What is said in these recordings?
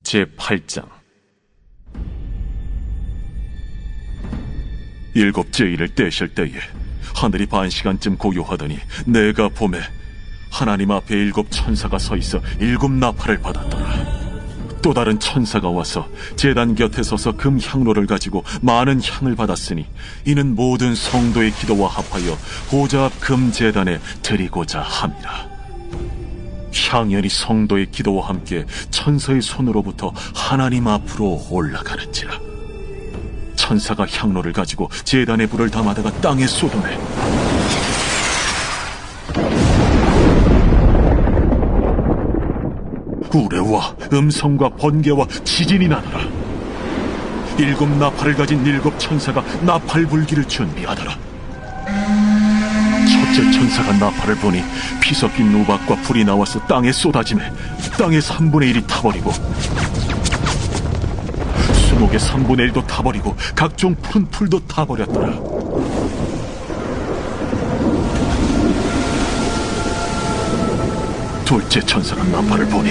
제8장. 일곱째 일을 떼실 때에 하늘이 반시간쯤 고요하더니 내가 보매 하나님 앞에 일곱 천사가 서 있어 일곱 나팔을 받았더라. 또 다른 천사가 와서 제단 곁에 서서 금 향로를 가지고 많은 향을 받았으니 이는 모든 성도의 기도와 합하여 보좌 앞 금 제단에 드리고자 함이라. 향연이 성도의 기도와 함께 천사의 손으로부터 하나님 앞으로 올라가는지라. 천사가 향로를 가지고 제단에 불을 담아다가 땅에 쏟아내 우레와 음성과 번개와 지진이 나더라. 일곱 나팔을 가진 일곱 천사가 나팔 불기를 준비하더라. 첫째 천사가 나팔을 보니 피 섞인 우박과 불이 나와서 땅에 쏟아지매 땅의 3분의 1이 타버리고 수목의 3분의 1도 타버리고 각종 푸른 풀도 타버렸더라. 둘째 천사가 나팔을 보니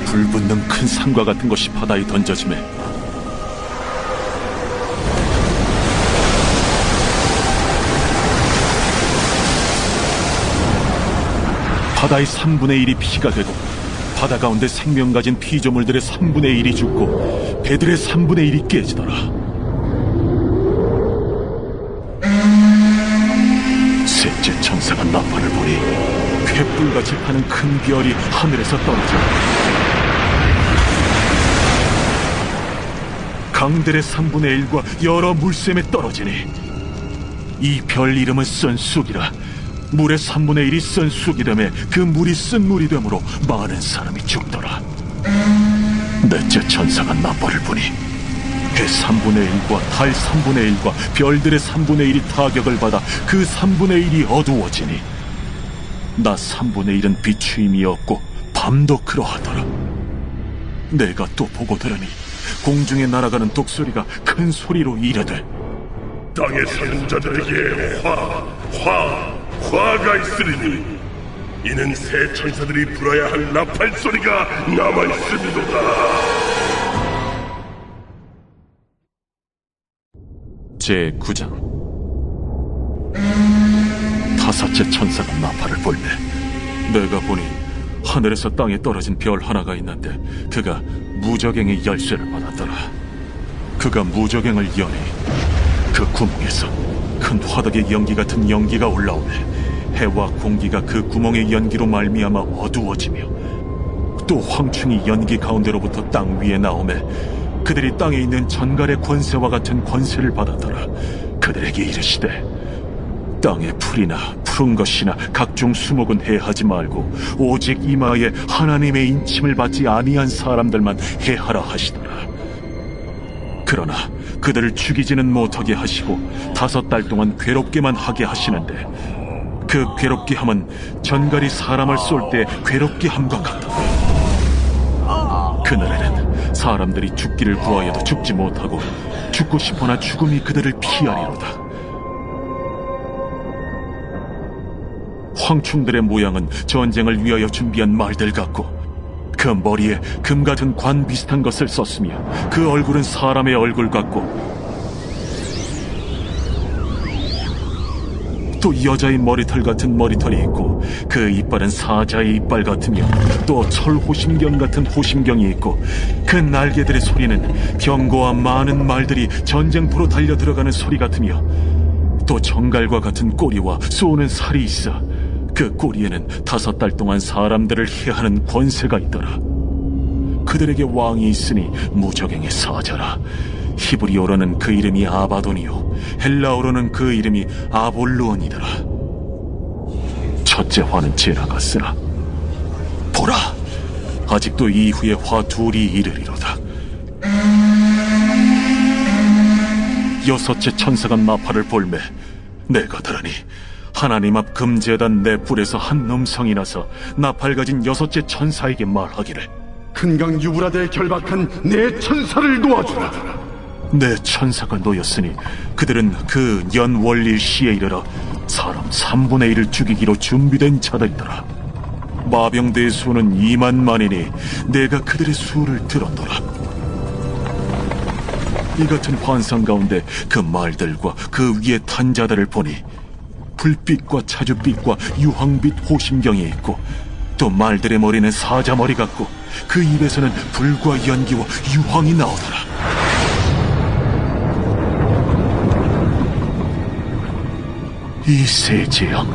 불붙는 큰 산과 같은 것이 바다에 던져지매 바다의 3분의 1이 피가 되고 바다 가운데 생명 가진 피조물들의 3분의 1이 죽고 배들의 3분의 1이 깨지더라. 셋째 천사가 나팔을 보니 횃불같이 파는 큰 별이 하늘에서 떨어져 강들의 3분의 1과 여러 물샘에 떨어지니 이 별 이름은 쓴 쑥이라. 물의 3분의 1이 쓴 쑥이 되매 그 물이 쓴 물이 되므로 많은 사람이 죽더라. 넷째 천사가 나팔을 부니 해 3분의 1과 달 3분의 1과 별들의 3분의 1이 타격을 받아 그 3분의 1이 어두워지니 낮 3분의 1은 비추임이 없고 밤도 그러하더라. 내가 또 보고 들으니 공중에 날아가는 독수리가 큰 소리로 이르되 땅에 사는 자들에게 화가 있으리니 이는 새 천사들이 불어야 할 나팔 소리가 남아있음이로다. 제9장. 다섯째 천사가 나팔을 불매 내가 보니 하늘에서 땅에 떨어진 별 하나가 있는데 그가 무저갱의 열쇠를 받았더라. 그가 무저갱을 여니 그 구멍에서 큰 화덕의 연기 같은 연기가 올라오매 해와 공기가 그 구멍의 연기로 말미암아 어두워지며 또 황충이 연기 가운데로부터 땅 위에 나오매 그들이 땅에 있는 전갈의 권세와 같은 권세를 받았더라. 그들에게 이르시되 땅의 풀이나 푸른 것이나 각종 수목은 해하지 말고 오직 이마에 하나님의 인침을 받지 아니한 사람들만 해하라 하시더라. 그러나 그들을 죽이지는 못하게 하시고 5달 동안 괴롭게만 하게 하시는데 그 괴롭게 함은 전갈이 사람을 쏠 때 괴롭게 함과 같다. 그날에는 사람들이 죽기를 구하여도 죽지 못하고 죽고 싶으나 죽음이 그들을 피하리로다. 황충들의 모양은 전쟁을 위하여 준비한 말들 같고 그 머리에 금 같은 관 비슷한 것을 썼으며 그 얼굴은 사람의 얼굴 같고 또 여자의 머리털 같은 머리털이 있고 그 이빨은 사자의 이빨 같으며 또 철호심경 같은 호심경이 있고 그 날개들의 소리는 병거와 많은 말들이 전쟁터로 달려 들어가는 소리 같으며 또 정갈과 같은 꼬리와 쏘는 살이 있어 그 꼬리에는 5달 동안 사람들을 해하는 권세가 있더라. 그들에게 왕이 있으니 무저갱의 사자라. 히브리어로는 그 이름이 아바돈이요 헬라어로는 그 이름이 아볼루온이더라. 첫째 화는 지나갔으나 보라, 아직도 이후에 화 둘이 이르리로다. 여섯째 천사가 나팔을 불매 내가 들으니 하나님 앞 금제단 네 뿔에서 한 음성이 나서 나팔 가진 여섯째 천사에게 말하기를 큰강 유브라데에 결박한 네 천사를 놓아주라. 네 천사가 놓였으니 그들은 그 연월일 시에 이르러 사람 3분의 1을 죽이기로 준비된 자들이더라. 마병대의 수는 2만만이니 내가 그들의 수를 들었노라. 이 같은 환상 가운데 그 말들과 그 위에 탄 자들을 보니 불빛과 차주빛과 유황빛 호심경이 있고, 또 말들의 머리는 사자머리 같고 그 입에서는 불과 연기와 유황이 나오더라. 이 세 재앙,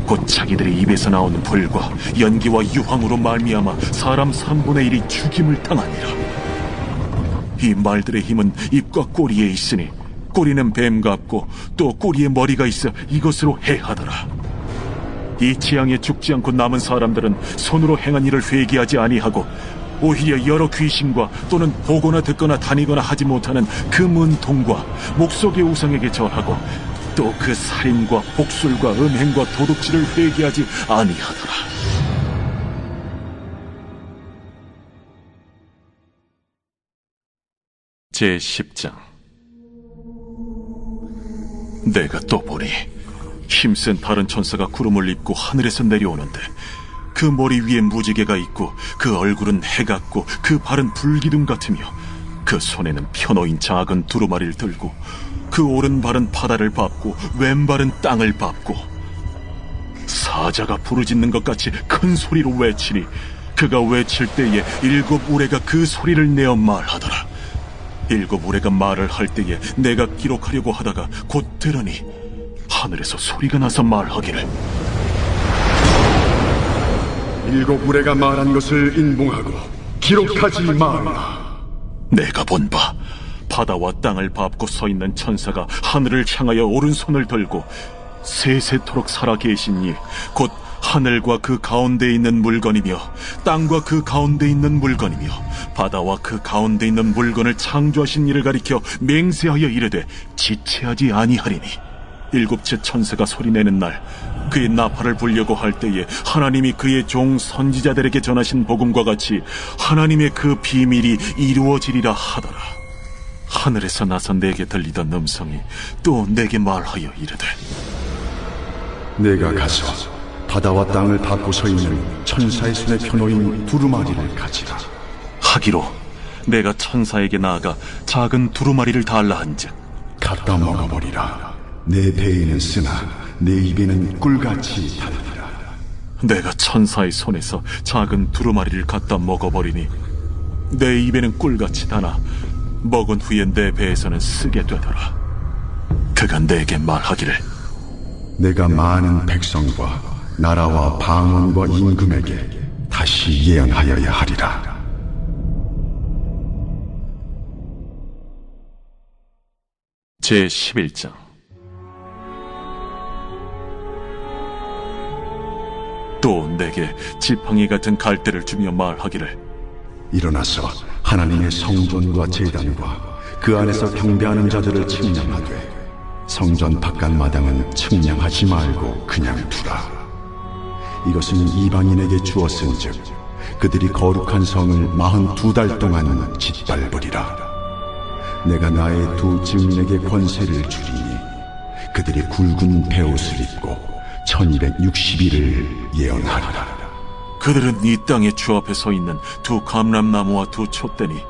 곧 자기들의 입에서 나오는 불과 연기와 유황으로 말미암아 사람 3분의 1이 죽임을 당하니라. 이 말들의 힘은 입과 꼬리에 있으니 꼬리는 뱀 같고 또 꼬리에 머리가 있어 이것으로 해하더라. 이 재앙에 죽지 않고 남은 사람들은 손으로 행한 일을 회개하지 아니하고 오히려 여러 귀신과 또는 보거나 듣거나 다니거나 하지 못하는 그 문통과 목석의 우상에게 절하고 또 그 살인과 복술과 음행과 도둑질을 회개하지 아니하더라. 제10장. 내가 또 보니 힘센 다른 천사가 구름을 입고 하늘에서 내려오는데, 그 머리 위에 무지개가 있고 그 얼굴은 해 같고 그 발은 불기둥 같으며 그 손에는 펴놓인 작은 두루마리를 들고 그 오른발은 바다를 밟고 왼발은 땅을 밟고 사자가 부르짖는 것 같이 큰 소리로 외치니 그가 외칠 때에 7 우레가 그 소리를 내어 말하더라. 7 우레가 말을 할 때에 내가 기록하려고 하다가 곧 들으니 하늘에서 소리가 나서 말하기를 7 우레가 말한 것을 인봉하고 기록하지 말라. 내가 본 바 바다와 땅을 밟고 서 있는 천사가 하늘을 향하여 오른손을 들고 세세토록 살아계신 이 곧 하늘과 그 가운데 있는 물건이며 땅과 그 가운데 있는 물건이며 바다와 그 가운데 있는 물건을 창조하신 이를 가리켜 맹세하여 이르되 지체하지 아니하리니, 7째 천사가 소리내는 날 그의 나팔을 불려고 할 때에 하나님이 그의 종 선지자들에게 전하신 복음과 같이 하나님의 그 비밀이 이루어지리라 하더라. 하늘에서 나서 내게 들리던 음성이 또 내게 말하여 이르되, 내가 가서 바다와 땅을 밟고 서 있는 천사의 손에 펴놓인 두루마리를 가지라. 하기로 내가 천사에게 나아가 작은 두루마리를 달라 한즉 갖다 먹어버리라. 내 배에는 쓰나 내 입에는 꿀같이 달리라. 내가 천사의 손에서 작은 두루마리를 갖다 먹어버리니 내 입에는 꿀같이 다나 먹은 후에 내 배에서는 쓰게 되더라. 그가 내게 말하기를, 내가 많은 백성과 나라와 방언과 임금에게 다시 예언하여야 하리라. 제11장. 또 내게 지팡이 같은 갈대를 주며 말하기를, 일어나서 하나님의 성전과 제단과 그 안에서 경배하는 자들을 측량하되 성전 바깥 마당은 측량하지 말고 그냥 두라. 이것은 이방인에게 주었은즉 그들이 거룩한 성을 42달 동안 짓밟으리라. 내가 나의 두 증인에게 권세를 주리니 그들이 굵은 베옷을 입고 1260일을 예언하리라. 그들은 이 땅의 주 앞에 서 있는 두 감람나무와 두 촛대니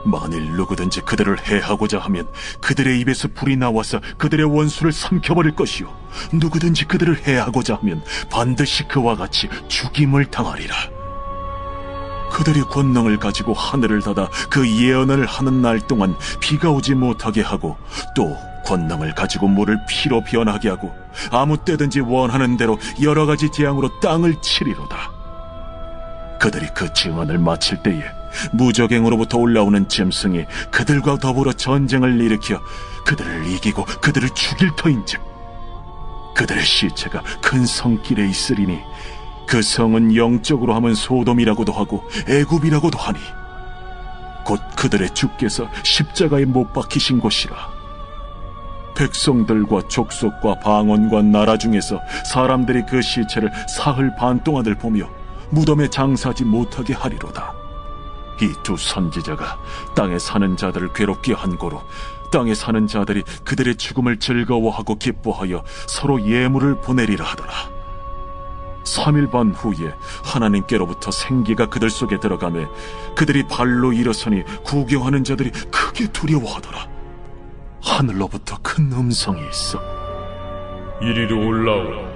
만일 누구든지 그들을 해하고자 하면 그들의 입에서 불이 나와서 그들의 원수를 삼켜버릴 것이요, 누구든지 그들을 해하고자 하면 반드시 그와 같이 죽임을 당하리라. 그들이 권능을 가지고 하늘을 닫아 그 예언을 하는 날 동안 비가 오지 못하게 하고, 또 권능을 가지고 물을 피로 변하게 하고 아무 때든지 원하는 대로 여러 가지 재앙으로 땅을 치리로다. 그들이 그 증언을 마칠 때에 무저갱으로부터 올라오는 짐승이 그들과 더불어 전쟁을 일으켜 그들을 이기고 그들을 죽일 터인즉 그들의 시체가 큰 성길에 있으리니 그 성은 영적으로 하면 소돔이라고도 하고 애굽이라고도 하니 곧 그들의 주께서 십자가에 못 박히신 곳이라. 백성들과 족속과 방언과 나라 중에서 사람들이 그 시체를 사흘 반 동안을 보며 무덤에 장사하지 못하게 하리로다. 이 두 선지자가 땅에 사는 자들을 괴롭게 한 고로 땅에 사는 자들이 그들의 죽음을 즐거워하고 기뻐하여 서로 예물을 보내리라 하더라. 3일 반 후에 하나님께로부터 생기가 그들 속에 들어가매 그들이 발로 일어서니 구경하는 자들이 크게 두려워하더라. 하늘로부터 큰 음성이 있어 이리로 올라오라.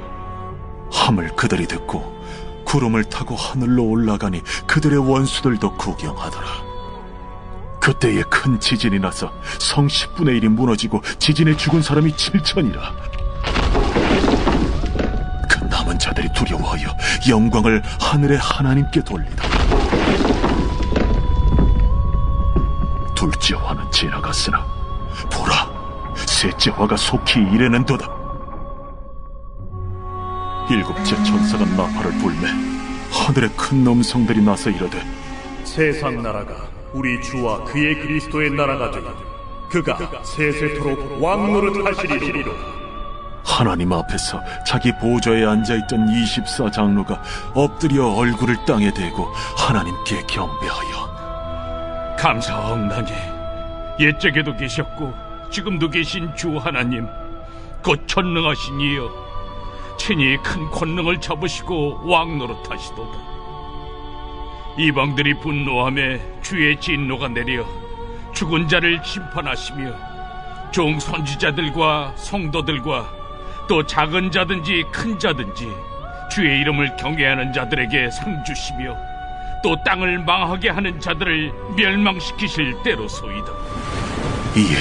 함을 그들이 듣고 구름을 타고 하늘로 올라가니 그들의 원수들도 구경하더라. 그때에 큰 지진이 나서 성 10분의 1이 무너지고 지진에 죽은 사람이 7천이라. 그 남은 자들이 두려워하여 영광을 하늘의 하나님께 돌리다. 둘째 화는 지나갔으나 보라, 셋째 화가 속히 이르는도다. 일곱째 천사가 나팔을 불매 하늘에 큰 음성들이 나서 이르되 세상 나라가 우리 주와 그의 그리스도의 나라가 되니 그가 세세토록 왕노릇 하시리로다. 하나님 앞에서 자기 보좌에 앉아있던 24장로가 엎드려 얼굴을 땅에 대고 하나님께 경배하여 감사하옵나니 옛적에도 계셨고 지금도 계신 주 하나님 곧 전능하신 이여, 친히 큰 권능을 잡으시고 왕노릇하시도다. 이방들이 분노하며 주의 진노가 내려 죽은 자를 심판하시며 종 선지자들과 성도들과 또 작은 자든지 큰 자든지 주의 이름을 경외하는 자들에게 상 주시며 또 땅을 망하게 하는 자들을 멸망시키실 때로소이다. 이에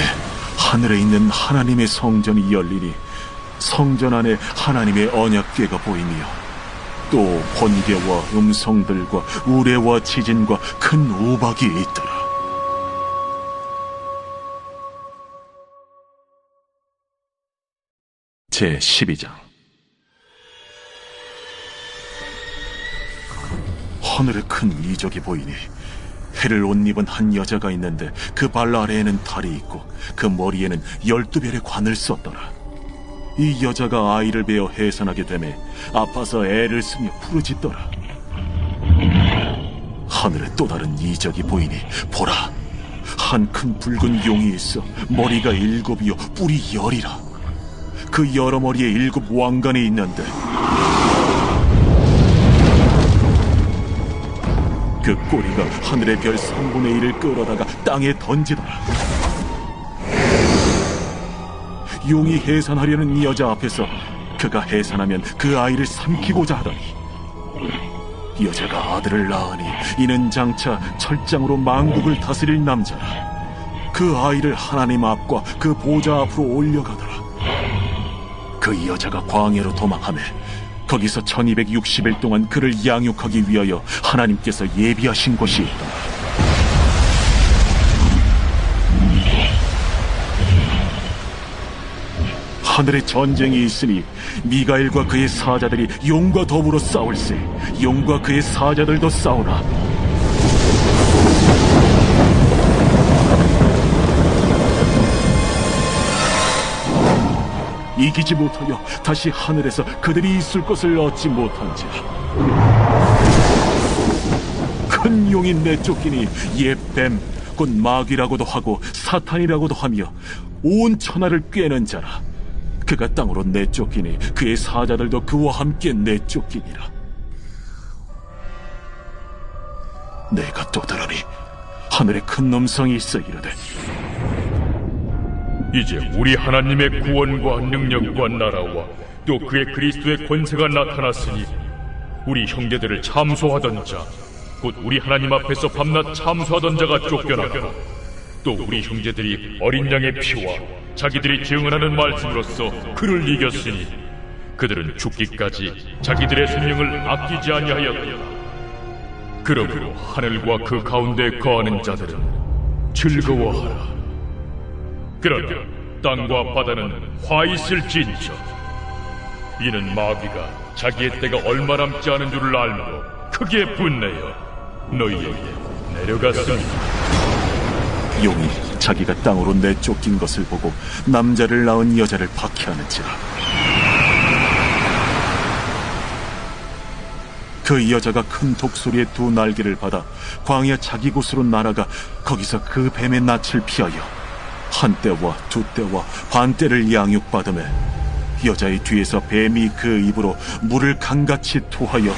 하늘에 있는 하나님의 성전이 열리니 성전 안에 하나님의 언약궤가 보이며 또 번개와 음성들과 우레와 지진과 큰 우박이 있더라. 제12장. 하늘에 큰 이적이 보이니 해를 옷 입은 한 여자가 있는데 그 발 아래에는 달이 있고 그 머리에는 12별의 관을 썼더라. 이 여자가 아이를 베어 해산하게 되매 아파서 애를 쓰며 부르짖더라. 하늘에 또 다른 이적이 보이니 보라, 한 큰 붉은 용이 있어 머리가 7이요 뿔이 10이라. 그 여러 머리에 7 왕관이 있는데 그 꼬리가 하늘의 별 3분의 1을 끌어다가 땅에 던지더라. 용이 해산하려는 이 여자 앞에서 그가 해산하면 그 아이를 삼키고자 하더니 여자가 아들을 낳으니 이는 장차 철장으로 만국을 다스릴 남자라. 그 아이를 하나님 앞과 그 보좌 앞으로 올려가더라. 그 여자가 광야로 도망하며 거기서 1260일 동안 그를 양육하기 위하여 하나님께서 예비하신 곳이 있더라. 하늘에 전쟁이 있으니 미가엘과 그의 사자들이 용과 더불어 싸울세. 용과 그의 사자들도 싸우나 이기지 못하여 다시 하늘에서 그들이 있을 것을 얻지 못한지라. 큰 용이 내쫓기니 옛 뱀 곧 마귀라고도 하고 사탄이라고도 하며 온 천하를 꿰는 자라. 그가 땅으로 내쫓기니 그의 사자들도 그와 함께 내쫓기니라. 내가 또 들으니 하늘에 큰 음성이 있어 이르되 이제 우리 하나님의 구원과 능력과 나라와 또 그의 그리스도의 권세가 나타났으니 우리 형제들을 참소하던 자, 곧 우리 하나님 앞에서 밤낮 참소하던 자가 쫓겨나고 또 우리 형제들이 어린 양의 피와 자기들이 증언하는 말씀으로써 그를 이겼으니 그들은 죽기까지 자기들의 생명을 아끼지 아니하였다. 그러므로 하늘과 그 가운데 거하는 자들은 즐거워하라. 그러나 땅과 바다는 화 있을진저. 이는 마귀가 자기의 때가 얼마 남지 않은 줄을 알므로 크게 분내어 너희에게 내려갔습니다. 용이 자기가 땅으로 내쫓긴 것을 보고 남자를 낳은 여자를 박해하는지라. 그 여자가 큰 독수리의 2 날개를 받아 광야 자기 곳으로 날아가 거기서 그 뱀의 낯을 피하여 1때와 2때와 반때를 양육받으며 여자의 뒤에서 뱀이 그 입으로 물을 강같이 토하여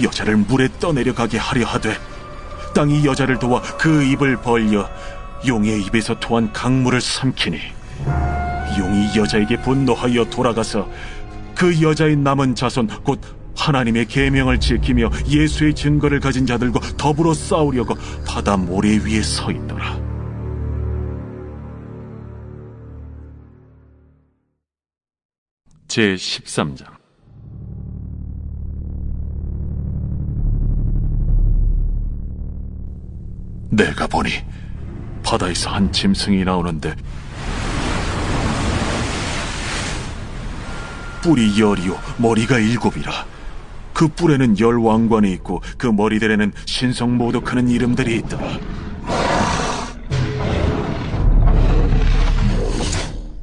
여자를 물에 떠내려가게 하려 하되, 땅이 여자를 도와 그 입을 벌려 용의 입에서 토한 강물을 삼키니, 용이 여자에게 분노하여 돌아가서 그 여자의 남은 자손 곧 하나님의 계명을 지키며 예수의 증거를 가진 자들과 더불어 싸우려고 바다 모래 위에 서 있더라. 제13장. 내가 보니 바다에서 한 짐승이 나오는데 뿔이 10이요 머리가 7이라. 그 뿔에는 10 왕관이 있고 그 머리들에는 신성모독하는 이름들이 있더라.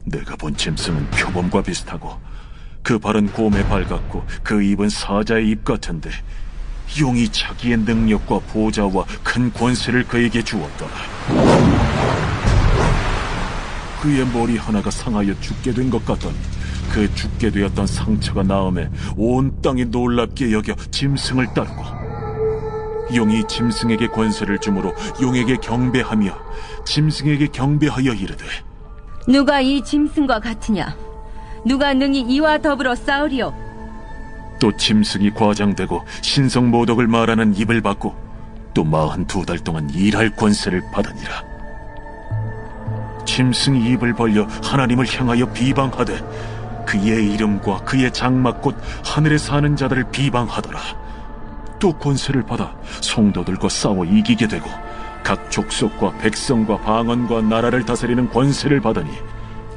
내가 본 짐승은 표범과 비슷하고 그 발은 곰의 발 같고 그 입은 사자의 입 같은데, 용이 자기의 능력과 보좌와 큰 권세를 그에게 주었더라. 그의 머리 하나가 상하여 죽게 된 것 같더니 그 죽게 되었던 상처가 나음에 온 땅이 놀랍게 여겨 짐승을 따르고, 용이 짐승에게 권세를 주므로 용에게 경배하며 짐승에게 경배하여 이르되, 누가 이 짐승과 같으냐? 누가 능히 이와 더불어 싸우리요? 또 짐승이 과장되고 신성모독을 말하는 입을 받고 또 42달 동안 일할 권세를 받으니라. 짐승이 입을 벌려 하나님을 향하여 비방하되 그의 이름과 그의 장막 곧 하늘에 사는 자들을 비방하더라. 또 권세를 받아 성도들과 싸워 이기게 되고 각 족속과 백성과 방언과 나라를 다스리는 권세를 받으니,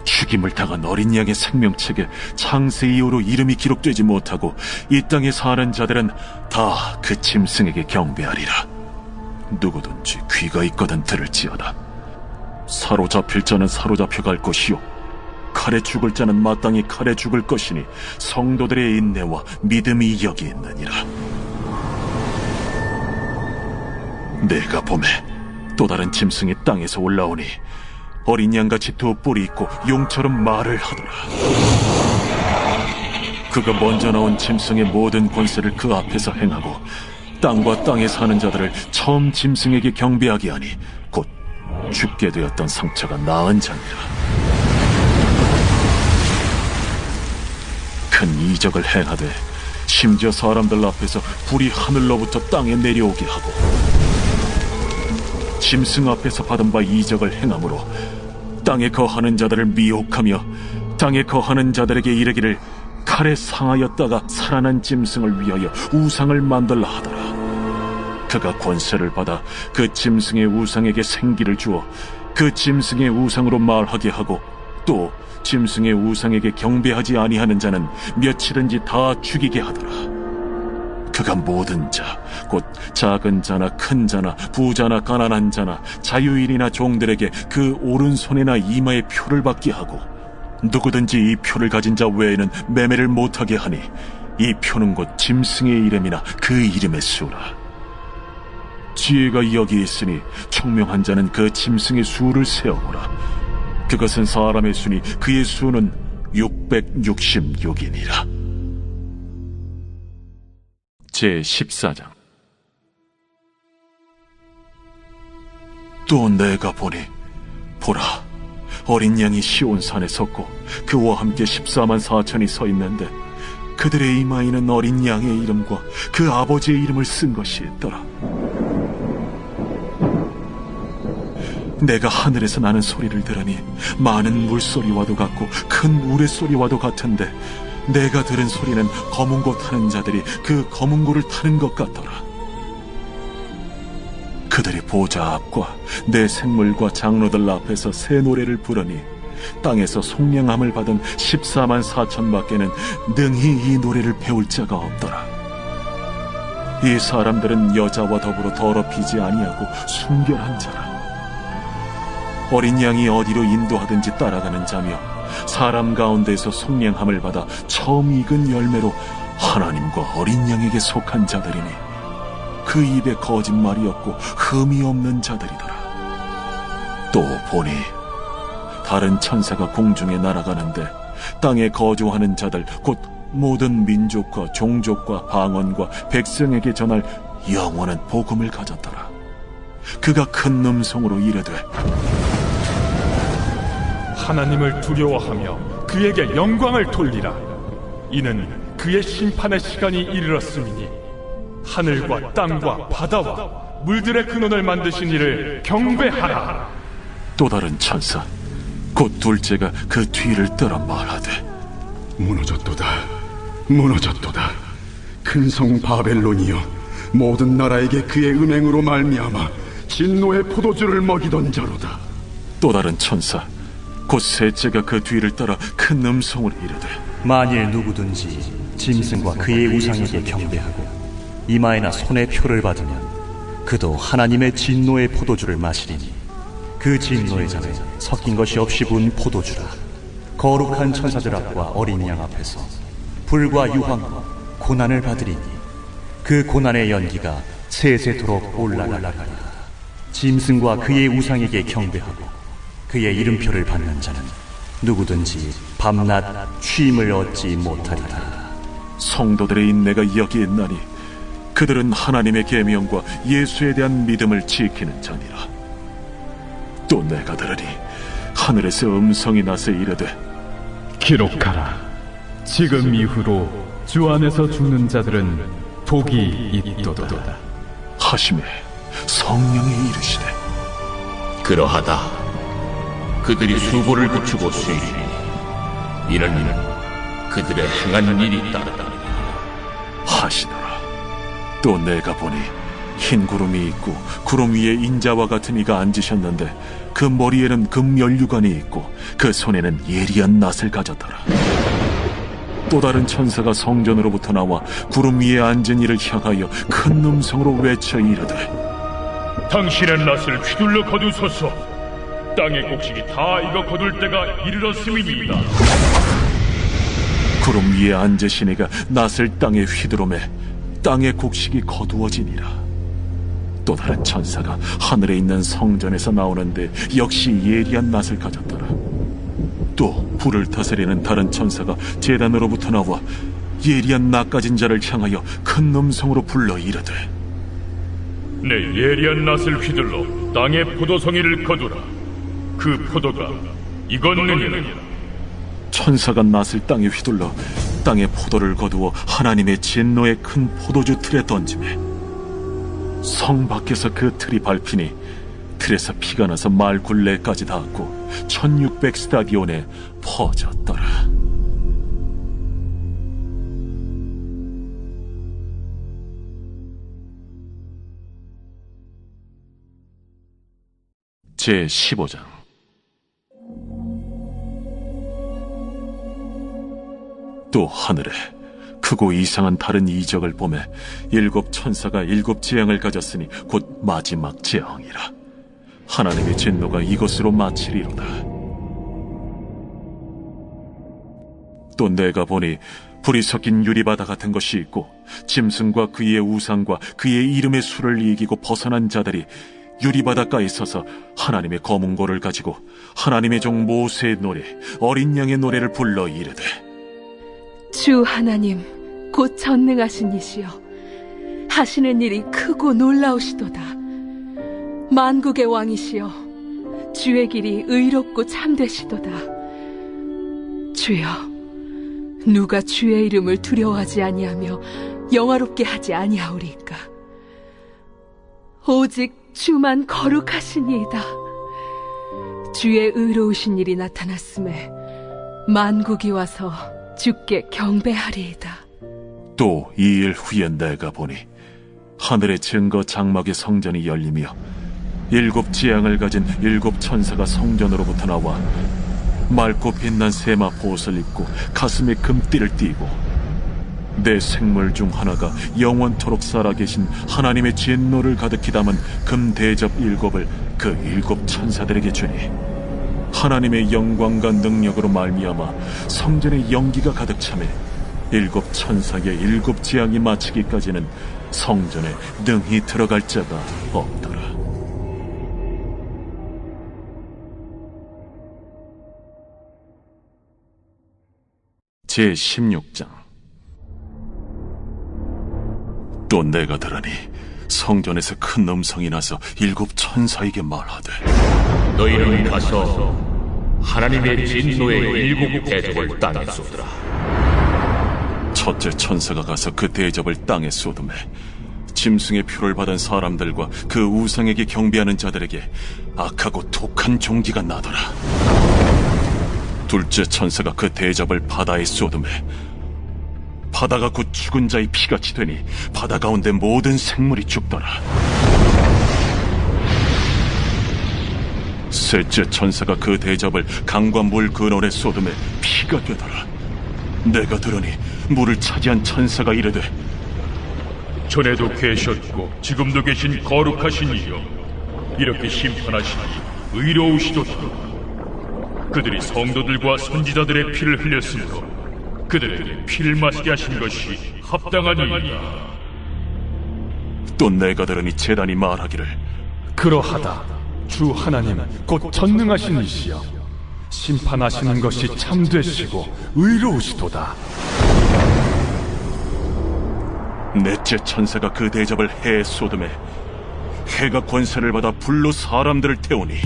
죽임을 당한 어린 양의 생명책에 창세 이후로 이름이 기록되지 못하고 이 땅에 사는 자들은 다 그 짐승에게 경배하리라. 누구든지 귀가 있거든 들을지어다. 사로잡힐 자는 사로잡혀 갈 것이요 칼에 죽을 자는 마땅히 칼에 죽을 것이니 성도들의 인내와 믿음이 여기 있느니라. 내가 보매 또 다른 짐승이 땅에서 올라오니 어린 양같이 두 뿔이 있고 용처럼 말을 하더라. 그가 먼저 나온 짐승의 모든 권세를 그 앞에서 행하고 땅과 땅에 사는 자들을 처음 짐승에게 경배하게 하니 곧 죽게 되었던 상처가 나은 자니라. 큰 이적을 행하되 심지어 사람들 앞에서 불이 하늘로부터 땅에 내려오게 하고, 짐승 앞에서 받은 바 이적을 행함으로 땅에 거하는 자들을 미혹하며 땅에 거하는 자들에게 이르기를 칼에 상하였다가 살아난 짐승을 위하여 우상을 만들라 하더라. 그가 권세를 받아 그 짐승의 우상에게 생기를 주어 그 짐승의 우상으로 말하게 하고, 또 짐승의 우상에게 경배하지 아니하는 자는 며칠든지 다 죽이게 하더라. 그가 모든 자, 곧 작은 자나 큰 자나 부자나 가난한 자나 자유인이나 종들에게 그 오른손이나 이마에 표를 받게 하고, 누구든지 이 표를 가진 자 외에는 매매를 못하게 하니 이 표는 곧 짐승의 이름이나 그 이름의 수라. 지혜가 여기 있으니 총명한 자는 그 짐승의 수를 세어보라. 그것은 사람의 수니 그의 수는 666이니라. 제14장. 또 내가 보니 보라, 어린 양이 시온산에 섰고 그와 함께 14만 4천이 서 있는데 그들의 이마에는 어린 양의 이름과 그 아버지의 이름을 쓴 것이 있더라. 내가 하늘에서 나는 소리를 들으니 많은 물소리와도 같고 큰 우레소리와도 같은데, 내가 들은 소리는 검은고 타는 자들이 그 검은고를 타는 것 같더라. 그들이 보좌 앞과 내 생물과 장로들 앞에서 새 노래를 부르니 땅에서 속량함을 받은 14만 4천 밖에는 능히 이 노래를 배울 자가 없더라. 이 사람들은 여자와 더불어 더럽히지 아니하고 순결한 자라. 어린 양이 어디로 인도하든지 따라가는 자며 사람 가운데에서 속량함을 받아 처음 익은 열매로 하나님과 어린 양에게 속한 자들이니 그 입에 거짓말이 없고 흠이 없는 자들이더라. 또 보니 다른 천사가 공중에 날아가는데 땅에 거주하는 자들 곧 모든 민족과 종족과 방언과 백성에게 전할 영원한 복음을 가졌더라. 그가 큰 음성으로 이르되 하나님을 두려워하며 그에게 영광을 돌리라. 이는 그의 심판의 시간이 이르렀음이니 하늘과 땅과 바다와 물들의 근원을 만드신 이를 경배하라. 또 다른 천사 곧 둘째가 그 뒤를 따라 말하되 무너졌도다, 무너졌도다. 큰 성 바벨론이여, 모든 나라에게 그의 음행으로 말미암아 진노의 포도주를 먹이던 자로다. 또 다른 천사 곧 셋째가 그 뒤를 따라 큰 음성으로 이르되 만일 누구든지 짐승과 그의 우상에게 경배하고 이마에나 손에 표를 받으면 그도 하나님의 진노의 포도주를 마시리니 그 진노의 잔에 섞인 것이 없이 부은 포도주라. 거룩한 천사들 앞과 어린 양 앞에서 불과 유황과 고난을 받으리니 그 고난의 연기가 세세토록 올라가리라. 짐승과 그의 우상에게 경배하고 그의 이름표를 받는 자는 누구든지 밤낮 쉼을 얻지 못하리라. 성도들의 인내가 여기에 있나니 그들은 하나님의 계명과 예수에 대한 믿음을 지키는 자니라. 또 내가 들으니 하늘에서 음성이 나서 이르되 기록하라. 지금 이후로 주 안에서 죽는 자들은 복이 있도다 하시매 성령이 이르시되 그러하다. 그들이 수고를 그치고 쉬니 이는 그들의 행한 일이 따르다 하시더라. 또 내가 보니 흰 구름이 있고 구름 위에 인자와 같은 이가 앉으셨는데 그 머리에는 금연류관이 있고 그 손에는 예리한 낫을 가졌더라. 또 다른 천사가 성전으로부터 나와 구름 위에 앉은 이를 향하여 큰 음성으로 외쳐 이르되 당신의 낫을 휘둘러 거두소서. 땅의 곡식이 다 익어 거둘 때가 이르렀음이니이다. 구름 위에 앉으신 이가 낫을 땅에 휘두르매 땅의 곡식이 거두어지니라. 또 다른 천사가 하늘에 있는 성전에서 나오는데 역시 예리한 낫을 가졌더라. 또 불을 다스리는 다른 천사가 제단으로부터 나와 예리한 낫 가진 자를 향하여 큰 음성으로 불러 이르되 내 예리한 낫을 휘둘러 땅의 포도송이를 거두라. 그 포도가 익었느니라. 천사가 낫을 땅에 휘둘러 땅의 포도를 거두어 하나님의 진노의 큰 포도주 틀에 던지매 성 밖에서 그 틀이 밟히니 틀에서 피가 나서 말 굴레까지 닿았고 1600 스타디온에 퍼졌더라. 제 15장. 또 하늘에 크고 이상한 다른 이적을 보매 7 천사가 7 재앙을 가졌으니 곧 마지막 재앙이라. 하나님의 진노가 이것으로 마치리로다. 또 내가 보니 불이 섞인 유리바다 같은 것이 있고 짐승과 그의 우상과 그의 이름의 수를 이기고 벗어난 자들이 유리바닷가에 서서 하나님의 검은고를 가지고 하나님의 종 모세의 노래 어린 양의 노래를 불러 이르되 주 하나님 곧 전능하신 이시여 하시는 일이 크고 놀라우시도다. 만국의 왕이시여 주의 길이 의롭고 참되시도다. 주여 누가 주의 이름을 두려워하지 아니하며 영화롭게 하지 아니하오리까. 오직 주만 거룩하시니이다. 주의 의로우신 일이 나타났음에 만국이 와서 주께 경배하리이다. 또 2일 후에 내가 보니 하늘의 증거 장막의 성전이 열리며 7 재앙을 가진 7 천사가 성전으로부터 나와 맑고 빛난 세마포 옷을 입고 가슴에 금띠를 띠고 내 생물 중 하나가 영원토록 살아계신 하나님의 진노를 가득히 담은 금 대접 7을 그 7 천사들에게 주니 하나님의 영광과 능력으로 말미암아 성전에 연기가 가득 차매 7 천사의 7 재앙이 마치기까지는 성전에 능히 들어갈 자가 없더라. 제16장. 또 내가 들으니 성전에서 큰 음성이 나서 7 천사에게 말하되, 너희는 가서 하나님의 진노의 7 대접을 땅에 쏟으라. 첫째 천사가 가서 그 대접을 땅에 쏟음에 짐승의 표를 받은 사람들과 그 우상에게 경배하는 자들에게 악하고 독한 종기가 나더라. 둘째 천사가 그 대접을 바다에 쏟음에 바다가 곧 죽은 자의 피같이 되니 바다 가운데 모든 생물이 죽더라. 셋째 천사가 그 대접을 강과 물 근원에 쏟음에 피가 되더라. 내가 들으니 물을 차지한 천사가 이르되, 전에도 계셨고 지금도 계신 거룩하신 이여, 이렇게 심판하시니 의로우시도다. 그들이 성도들과 선지자들의 피를 흘렸으므로 그들에게 피를 마시게 하신 것이 합당하니이다. 또 내가 들으니 제단이 말하기를, 그러하다. 주 하나님 곧 전능하신 이시여, 심판하시는 것이 참되시고 의로우시도다. 넷째 천사가 그 대접을 해에 쏟음에 해가 권세를 받아 불로 사람들을 태우니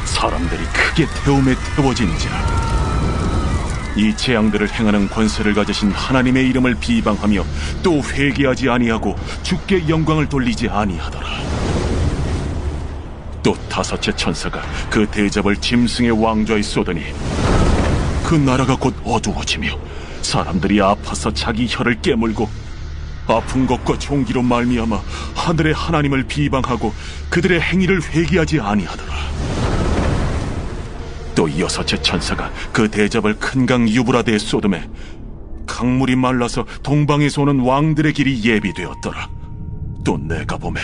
사람들이 크게 태움에 태워진지라. 이 재앙들을 행하는 권세를 가지신 하나님의 이름을 비방하며 또 회개하지 아니하고 주께 영광을 돌리지 아니하더라. 또 다섯째 천사가 그 대접을 짐승의 왕좌에 쏟으니 그 나라가 곧 어두워지며 사람들이 아파서 자기 혀를 깨물고 아픈 것과 종기로 말미암아 하늘의 하나님을 비방하고 그들의 행위를 회개하지 아니하더라. 또 여섯째 천사가 그 대접을 큰 강 유브라데에 쏟음에 강물이 말라서 동방에서 오는 왕들의 길이 예비되었더라. 또 내가 보매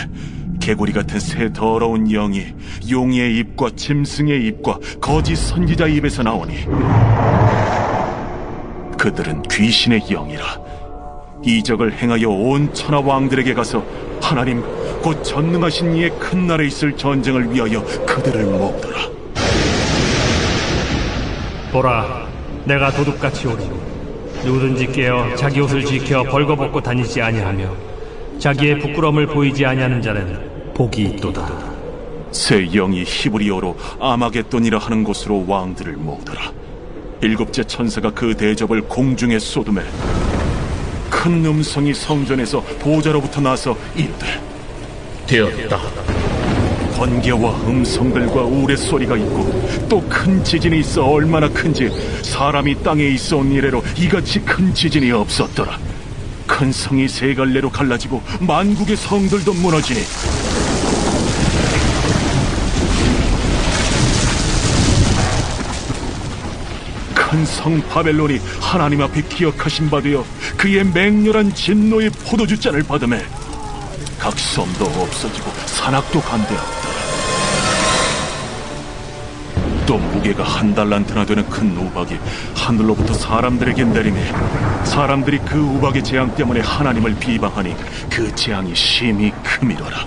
개구리 같은 새 더러운 영이 용의 입과 짐승의 입과 거짓 선지자의 입에서 나오니 그들은 귀신의 영이라. 이적을 행하여 온 천하 왕들에게 가서 하나님 곧 전능하신 이의 큰 날에 있을 전쟁을 위하여 그들을 모으더라. 보라, 내가 도둑같이 오리니 누구든지 깨어 자기 옷을 지켜 벌거벗고 다니지 아니하며 자기의 부끄러움을 보이지 아니하는 자는 복이 있도다. 새 영이 히브리어로 아마겟돈이라 하는 곳으로 왕들을 모으더라. 7째 천사가 그 대접을 공중에 쏟음에 큰 음성이 성전에서 보좌로부터 나서 이르되, 되었다. 번개와 음성들과 우레소리가 있고 또 큰 지진이 있어 얼마나 큰지 사람이 땅에 있어 온 이래로 이같이 큰 지진이 없었더라. 큰 성이 세 갈래로 갈라지고 만국의 성들도 무너지니 큰 성 바벨론이 하나님 앞에 기억하신 바 되어 그의 맹렬한 진노의 포도주잔을 받으매 각 섬도 없어지고 산악도 간대하였다. 또 무게가 1달란트나 되는 큰 우박이 하늘로부터 사람들에게 내리매 사람들이 그 우박의 재앙 때문에 하나님을 비방하니 그 재앙이 심히 크미더라.